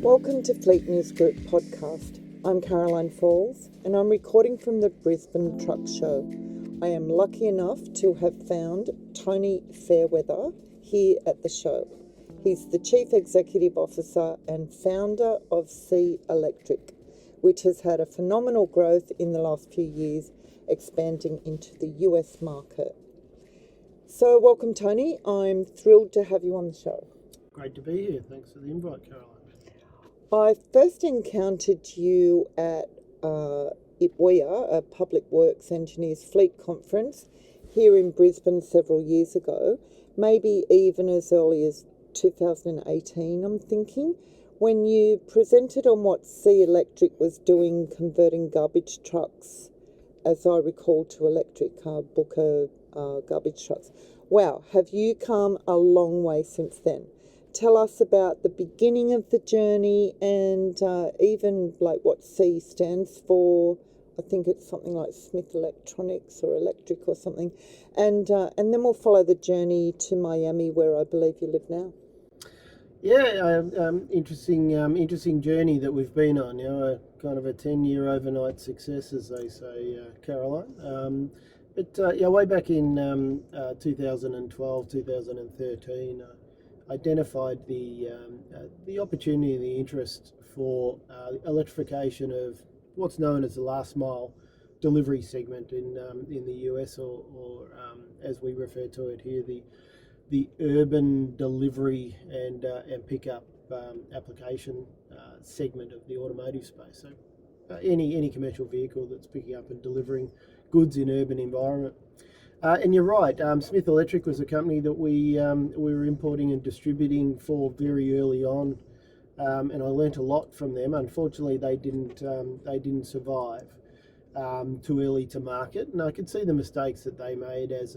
Welcome to Fleet News Group podcast. I'm Caroline Falls and I'm recording from the Brisbane Truck Show. I am lucky enough to have found Tony Fairweather here at the show. He's the Chief Executive Officer and founder of C Electric, which has had a phenomenal growth in the last few years, expanding into the US market. So welcome, Tony. I'm thrilled to have you on the show. Great to be here. Thanks for the invite, Caroline. I first encountered you at IPWEA, a Public Works Engineers Fleet Conference here in Brisbane several years ago, maybe even as early as 2018, I'm thinking, when you presented on what C Electric was doing, converting garbage trucks, as I recall, to electric Booker garbage trucks. Wow, have you come a long way since then? Tell us about the beginning of the journey and even like what C stands for. I think it's something like Smith Electronics or Electric or something. And then we'll follow the journey to Miami, where I believe you live now. Yeah, interesting journey that we've been on. You know, kind of a 10-year overnight success, as they say, Caroline. Way back in 2012, 2013. Identified the opportunity and the interest for electrification of what's known as the last mile delivery segment in the US, or as we refer to it here, the urban delivery and pickup application segment of the automotive space. So any commercial vehicle that's picking up and delivering goods in urban environment. And you're right, Smith Electric was a company that we were importing and distributing for very early on, and I learnt a lot from them. Unfortunately, they didn't survive too early to market, and I could see the mistakes that they made as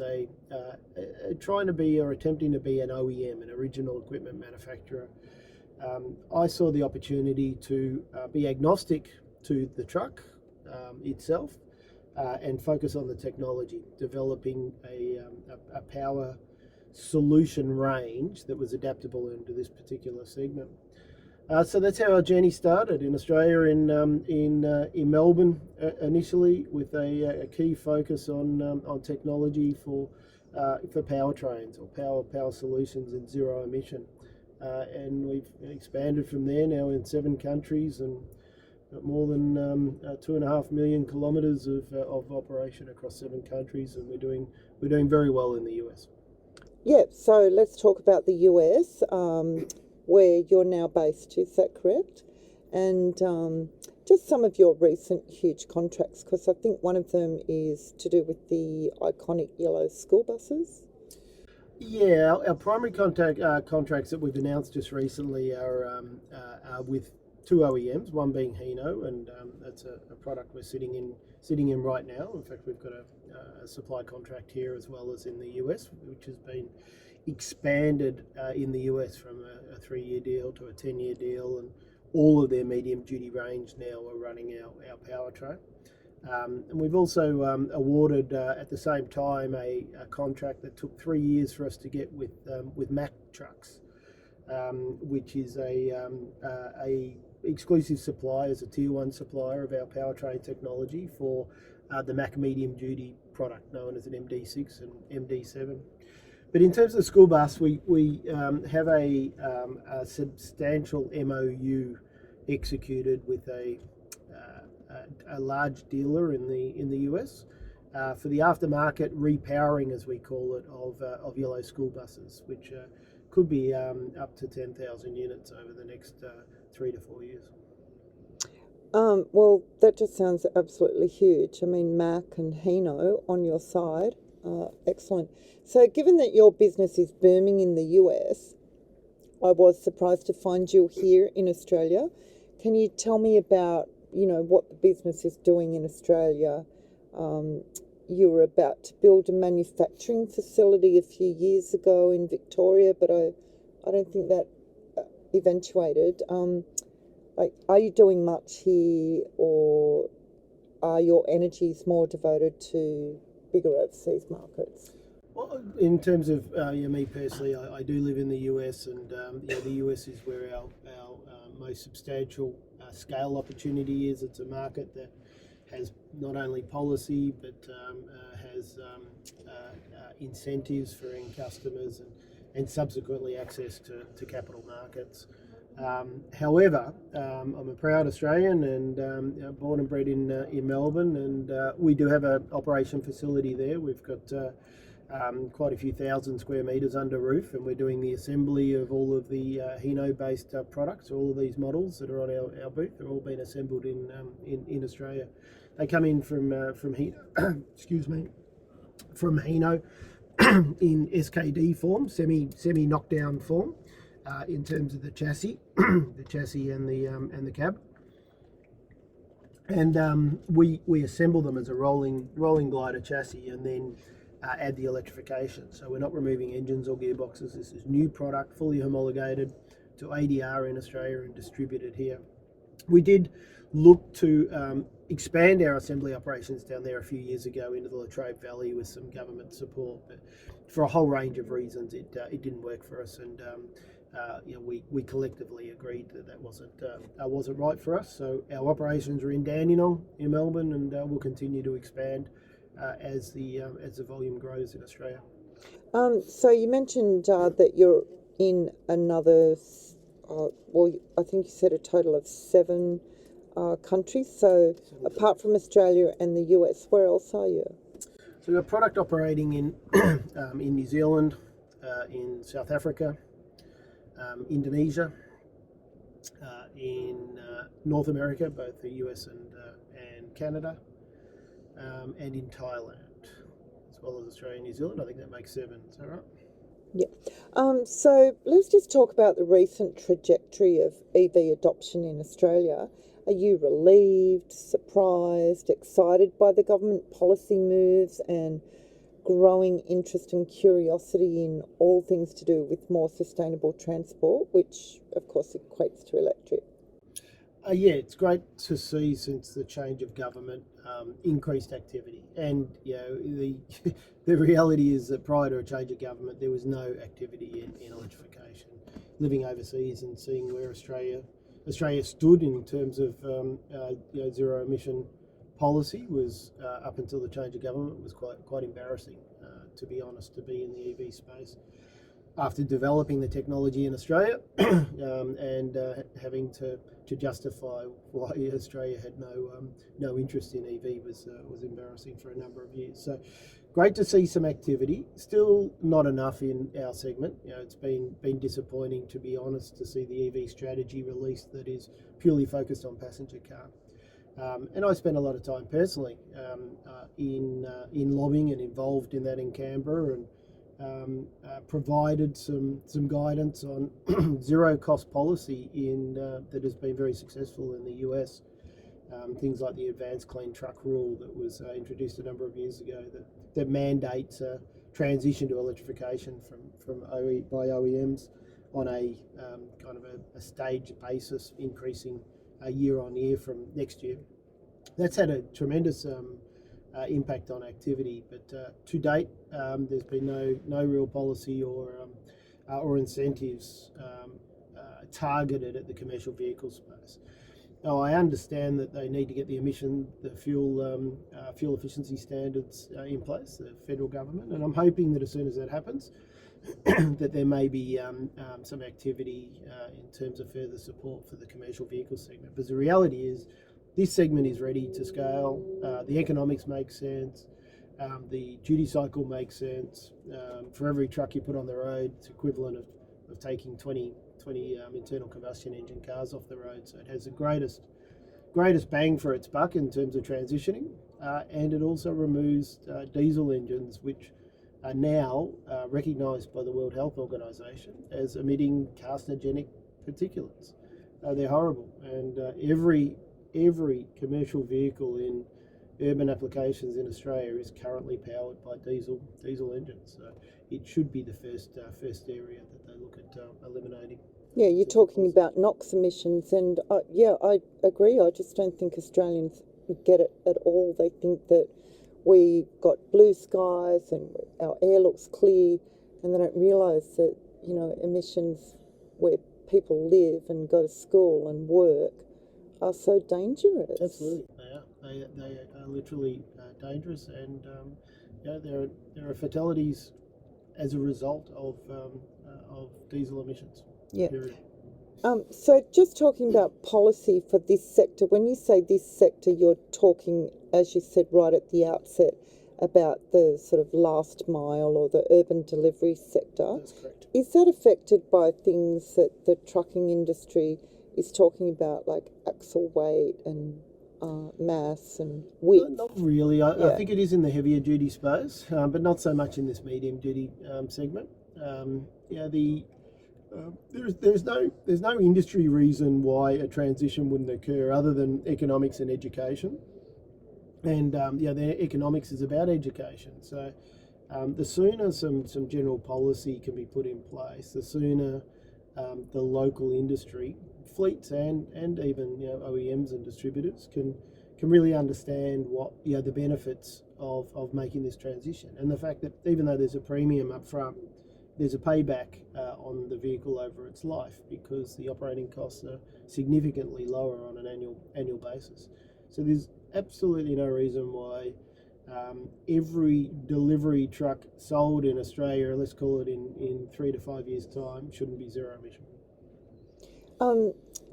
trying to be or attempting to be an OEM, an original equipment manufacturer. I saw the opportunity to be agnostic to the truck itself. And focus on the technology, developing a power solution range that was adaptable into this particular segment. So that's how our journey started in Australia, in Melbourne initially, with a key focus on technology for powertrains or power solutions and zero emission. And we've expanded from there now in 7 countries and got more than 2.5 million kilometres of operation across 7 countries, and we're doing very well in the US. Yeah, so let's talk about the US, where you're now based. Is that correct? And just some of your recent huge contracts, because I think one of them is to do with the iconic yellow school buses. Yeah, our primary contracts that we've announced just recently are with 2 OEMs, one being Hino, and that's a product we're sitting in right now. In fact, we've got a supply contract here as well as in the US, which has been expanded in the US from a 3-year deal to a 10-year deal, and all of their medium-duty range now are running our powertrain. And we've also awarded at the same time a contract that took 3 years for us to get with Mack Trucks, which is a exclusive supplier, as a tier 1 supplier of our powertrain technology for the Mack medium duty product known as an MD6 and MD7. But in terms of the school bus, we have a substantial MOU executed with a large dealer in the US for the aftermarket repowering, as we call it, of yellow school buses, which could be up to 10,000 units over the next 3 to 4 years. Well, that just sounds absolutely huge. I mean, Mack and Hino on your side, excellent. So given that your business is booming in the US, I was surprised to find you here in Australia. Can you tell me about, what the business is doing in Australia? You were about to build a manufacturing facility a few years ago in Victoria, but I don't think that eventuated. Are you doing much here, or are your energies more devoted to bigger overseas markets? Well, in terms of me personally, I do live in the US, and the US is where our most substantial scale opportunity is. It's a market that has not only policy but has incentives for end customers and subsequently access to capital markets. However, I'm a proud Australian and born and bred in Melbourne, and we do have an operation facility there. We've got quite a few thousand square metres under roof, and we're doing the assembly of all of the Hino-based products. All of these models that are on our booth are all being assembled in Australia. They come in from Hino, excuse me, from Hino in SKD form, semi knockdown form, in terms of the chassis, the chassis and the cab. And we assemble them as a rolling glider chassis, and then add the electrification. So we're not removing engines or gearboxes. This is new product, fully homologated to ADR in Australia and distributed here. We did look to expand our assembly operations down there a few years ago into the Latrobe Valley with some government support, but for a whole range of reasons, it didn't work for us, and we collectively agreed that wasn't right for us. So our operations are in Dandenong in Melbourne, and we'll continue to expand as the volume grows in Australia. So you mentioned that you're in another, I think you said a total of 7 countries. So apart from Australia and the US, where else are you? So we've got product operating in New Zealand, in South Africa, Indonesia, in North America, both the US and Canada, and in Thailand, as well as Australia and New Zealand. I think that makes 7. Is that right? Yeah. So let's just talk about the recent trajectory of EV adoption in Australia. Are you relieved, surprised, excited by the government policy moves and growing interest and curiosity in all things to do with more sustainable transport, which of course equates to electric? Yeah, it's great to see since the change of government increased activity, and the reality is that prior to a change of government, there was no activity in electrification. Living overseas and seeing where Australia stood in terms of zero emission policy was up until the change of government was quite embarrassing, to be honest, to be in the EV space. After developing the technology in Australia and having to justify why Australia had no interest in EV was embarrassing for a number of years. So great to see some activity. Still not enough in our segment. It's been disappointing, to be honest, to see the EV strategy released that is purely focused on passenger car. And I spent a lot of time personally in lobbying and involved in that in Canberra, and provided some guidance on zero cost policy that has been very successful in the US. Things like the Advanced Clean Truck Rule that was introduced a number of years ago that mandates a transition to electrification by OEMs on a kind of a staged basis, increasing year on year from next year. That's had a tremendous impact on activity, but to date, there's been no real policy or incentives targeted at the commercial vehicle space. Now, I understand that they need to get the fuel efficiency standards in place, the federal government, and I'm hoping that as soon as that happens, that there may be some activity in terms of further support for the commercial vehicle segment. Because the reality is, this segment is ready to scale. The economics make sense. The duty cycle makes sense. For every truck you put on the road, it's equivalent of taking 20 internal combustion engine cars off the road. So it has the greatest bang for its buck in terms of transitioning. And it also removes diesel engines, which are now recognised by the World Health Organization as emitting carcinogenic particulates. They're horrible, and every commercial vehicle in urban applications in Australia is currently powered by diesel engines. So it should be the first area that they look at eliminating. Yeah, you're talking about NOx emissions, and I agree. I just don't think Australians get it at all. They think that we've got blue skies and our air looks clear, and they don't realise that, you know, emissions where people live and go to school and work are so dangerous. Absolutely, they are literally dangerous, and there are fatalities as a result of diesel emissions. Yeah. Period. So just talking about policy for this sector, when you say this sector, you're talking, as you said right at the outset, about the sort of last mile or the urban delivery sector. That's correct. Is that affected by things that the trucking industry is talking about, like axle weight and mass and width? Not really. I think it is in the heavier duty space, but not so much in this medium duty segment. There's no industry reason why a transition wouldn't occur other than economics and education. And the economics is about education. So the sooner some general policy can be put in place, the sooner the local industry, fleets and even OEMs and distributors can really understand what the benefits of making this transition, and the fact that even though there's a premium up front, there's a payback on the vehicle over its life, because the operating costs are significantly lower on an annual basis. So there's absolutely no reason why every delivery truck sold in Australia, let's call it in 3 to 5 years' time, shouldn't be zero emission.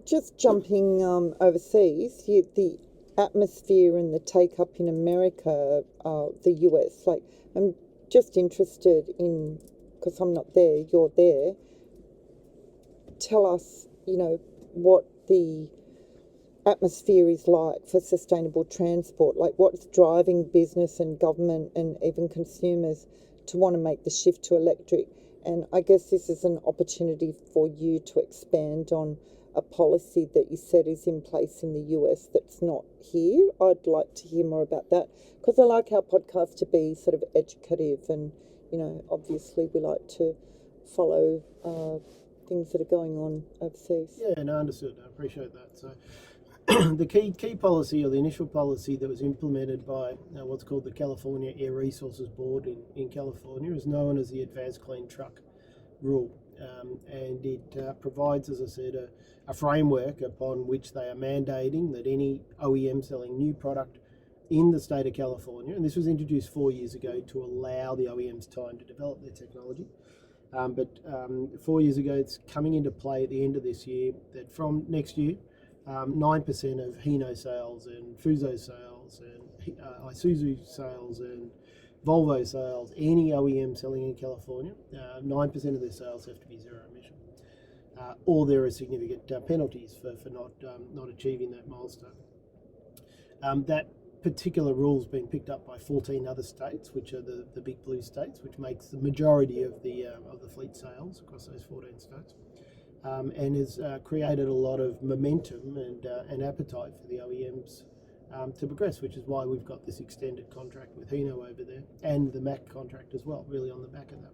Just jumping overseas, the atmosphere and the take up in America, the US, like, I'm just interested in, because I'm not there, you're there. Tell us, what the atmosphere is like for sustainable transport, like what's driving business and government and even consumers to want to make the shift to electric. And I guess this is an opportunity for you to expand on a policy that you said is in place in the US that's not here. I'd like to hear more about that, because I like our podcast to be sort of educative, and obviously we like to follow things that are going on overseas. Yeah, no, understood. I appreciate that. So the key policy, or the initial policy that was implemented by what's called the California Air Resources Board in California, is known as the Advanced Clean Truck Rule. And it provides, as I said, a framework upon which they are mandating that any OEM selling new product in the state of California, and this was introduced 4 years ago to allow the OEMs time to develop their technology. But 4 years ago, it's coming into play at the end of this year, that from next year, 9% of Hino sales and Fuso sales and Isuzu sales and Volvo sales, any OEM selling in California, 9% of their sales have to be zero emission, or there are significant penalties for not achieving that milestone. That particular rule has been picked up by 14 other states, which are the big blue states, which makes the majority of the fleet sales across those 14 states, and has created a lot of momentum and appetite for the OEMs to progress, which is why we've got this extended contract with Hino over there, and the Mack contract as well, really on the back of that.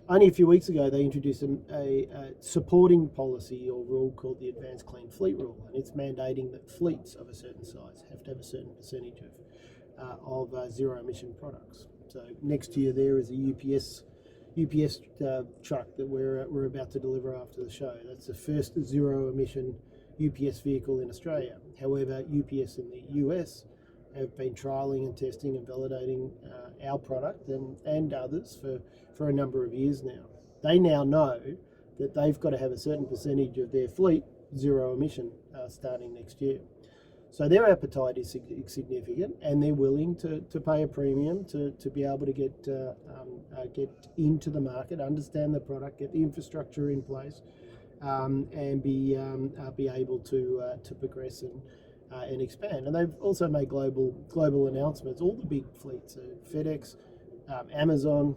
Only a few weeks ago, they introduced a supporting policy or rule called the Advanced Clean Fleet Rule, and it's mandating that fleets of a certain size have to have a certain percentage of zero emission products. So next year there is a UPS truck that we're about to deliver after the show. That's the first zero emission UPS vehicle in Australia. However, UPS in the US have been trialling and testing and validating our product and others for a number of years now. They now know that they've got to have a certain percentage of their fleet zero emission starting next year. So their appetite is significant, and they're willing to pay a premium to be able to get into the market, understand the product, get the infrastructure in place, and be able to progress and expand. And they've also made global announcements. All the big fleets, FedEx, Amazon,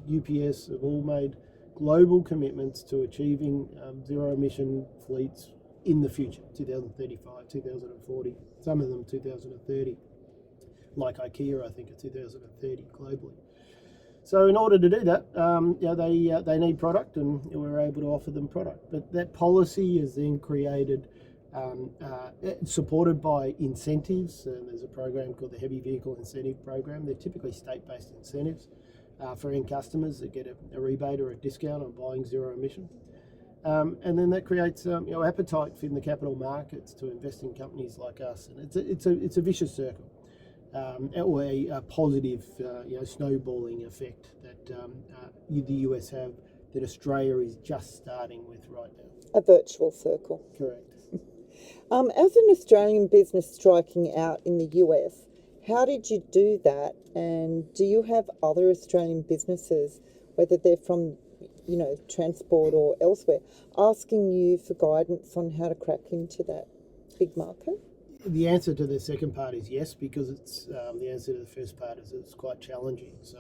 UPS, have all made global commitments to achieving zero emission fleets in the future, 2035, 2040, some of them 2030, like IKEA, I think, are 2030 globally. So in order to do that, they need product, and we're able to offer them product. But that policy has then created supported by incentives. And there's a program called the Heavy Vehicle Incentive Program. They're typically state-based incentives for end customers that get a rebate or a discount on buying zero emission. And then that creates appetite in the capital markets to invest in companies like us, and it's a vicious circle, or a positive snowballing effect that the US have that Australia is just starting with right now. A virtual circle. Correct. As an Australian business striking out in the US, how did you do that? And do you have other Australian businesses, whether they're from transport or elsewhere, asking you for guidance on how to crack into that big market? The answer to the second part is yes, because it's the answer to the first part is it's quite challenging. So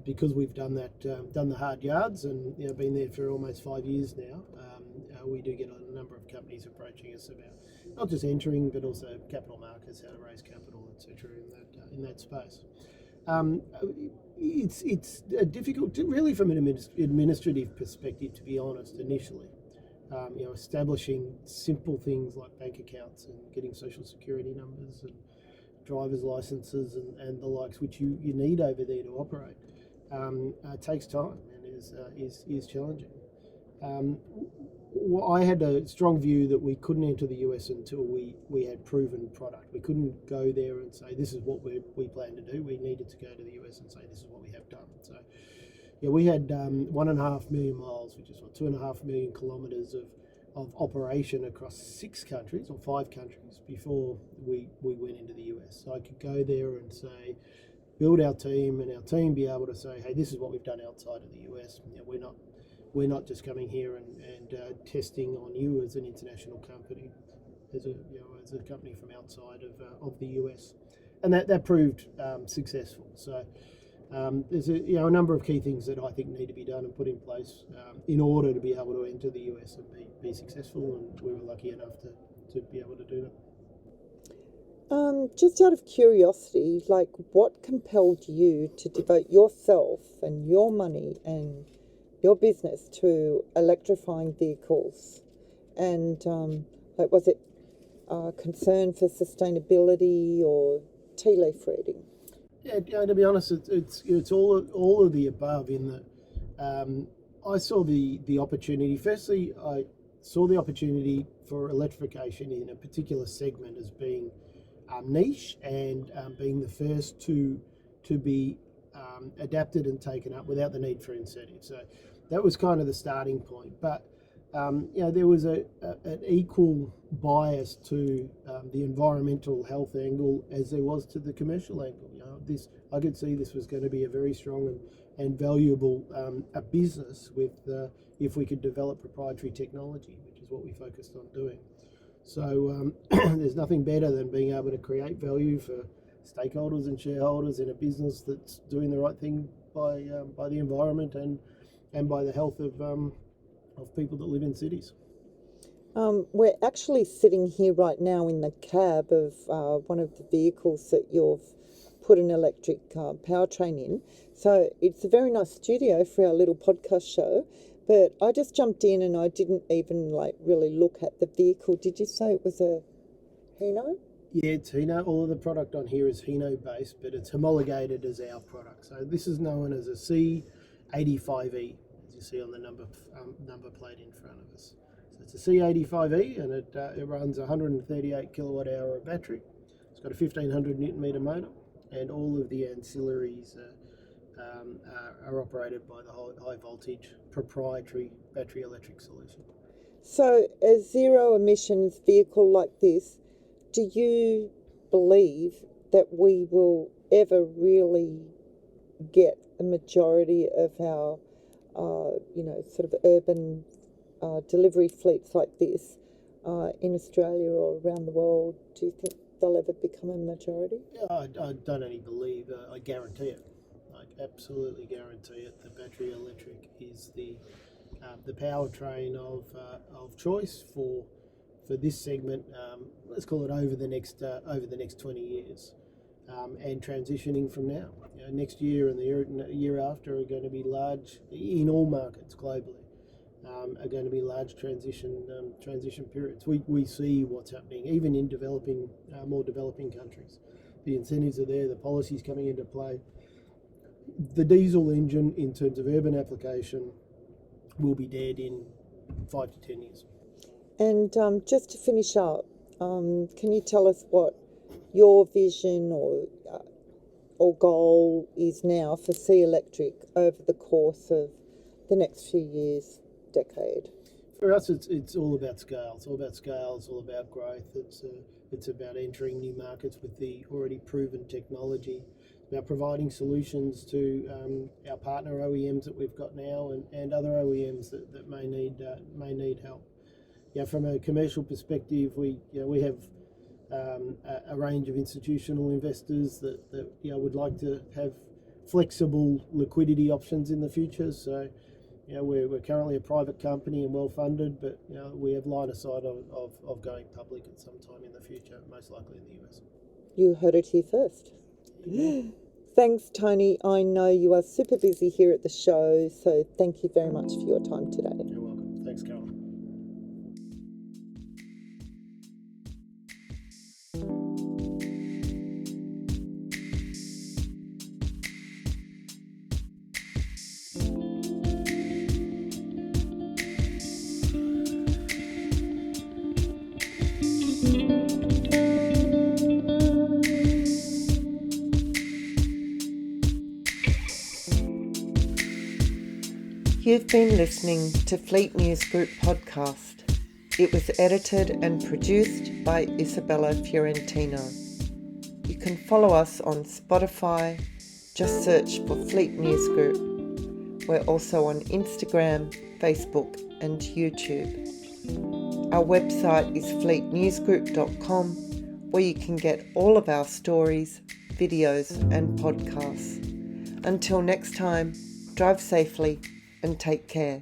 because we've done the hard yards and been there for almost 5 years now, we do get a number of companies approaching us about not just entering but also capital markets, how to raise capital, etc. in that space. It's difficult, really, from an administrative perspective, to be honest. Initially, establishing simple things like bank accounts and getting social security numbers and driver's licenses and the likes, which you need over there to operate, takes time and is challenging. I had a strong view that we couldn't enter the US until we had proven product. We couldn't go there and say, this is what we plan to do. We needed to go to the US and say, this is what we have done. So, we had 1.5 million miles, which is 2.5 million kilometres of operation across 6 countries or 5 countries before we went into the US. So I could go there and say, build our team, and our team be able to say, hey, this is what we've done outside of the US. We're not just coming here and testing on you as an international company, as a company from outside of the US, and that proved successful. So there's a number of key things that I think need to be done and put in place in order to be able to enter the US and be successful, and we were lucky enough to be able to do that. Just out of curiosity, what compelled you to devote yourself and your money and your business to electrifying vehicles? And was it concern for sustainability or tea leaf reading? Yeah, to be honest, it's all of the above. In that, I saw the opportunity. Firstly, I saw the opportunity for electrification in a particular segment as being niche and being the first to be adapted and taken up without the need for incentives. So that was kind of the starting point. But there was an equal bias to the environmental health angle as there was to the commercial angle. I could see this was going to be a very strong and valuable a business with if we could develop proprietary technology, which is what we focused on doing. So there's nothing better than being able to create value for stakeholders and shareholders in a business that's doing the right thing by the environment and by the health of people that live in cities. We're actually sitting here right now in the cab of one of the vehicles that you've put an electric powertrain in. So it's a very nice studio for our little podcast show. But I just jumped in and I didn't even really look at the vehicle. Did you say it was a Hino? Yeah, it's Hino. All of the product on here is Hino based, but it's homologated as our product. So this is known as a C85E, as you see on the number plate in front of us. So it's a C85E, and it runs 138 kilowatt hour of battery. It's got a 1500 newton meter motor, and all of the ancillaries are operated by the high voltage proprietary battery electric solution. So a zero emissions vehicle like this, do you believe that we will ever really get a majority of our sort of urban delivery fleets like this in Australia or around the world? Do you think they'll ever become a majority? Yeah, I don't only believe, I guarantee it. I absolutely guarantee it. The battery electric is the powertrain of choice for this segment. Let's call it over the next 20 years, and transitioning from now. Next year and the year after are going to be large in all markets globally. are going to be large transition periods. We see what's happening even in more developing countries. The incentives are there, the policy's coming into play. The diesel engine, in terms of urban application, will be dead in 5 to 10 years. And just to finish up, can you tell us what your vision or goal is now for Sea Electric over the course of the next few years, decade? For us, it's all about scale. It's all about scale. It's all about growth. It's about entering new markets with the already proven technology. It's about providing solutions to our partner OEMs that we've got now and other OEMs that may need help. From a commercial perspective, we have a range of institutional investors that would like to have flexible liquidity options in the future. So, we're currently a private company and well funded, but we have line of sight of going public at some time in the future, most likely in the US. You heard it here first. Thanks, Tony. I know you are super busy here at the show, so thank you very much for your time today. You're welcome. Thanks, Caroline. You've been listening to Fleet News Group podcast. It was edited and produced by Isabella Fiorentino. You can follow us on Spotify. Just search for Fleet News Group. We're also on Instagram, Facebook and YouTube. Our website is fleetnewsgroup.com, where you can get all of our stories, videos and podcasts. Until next time, drive safely and take care.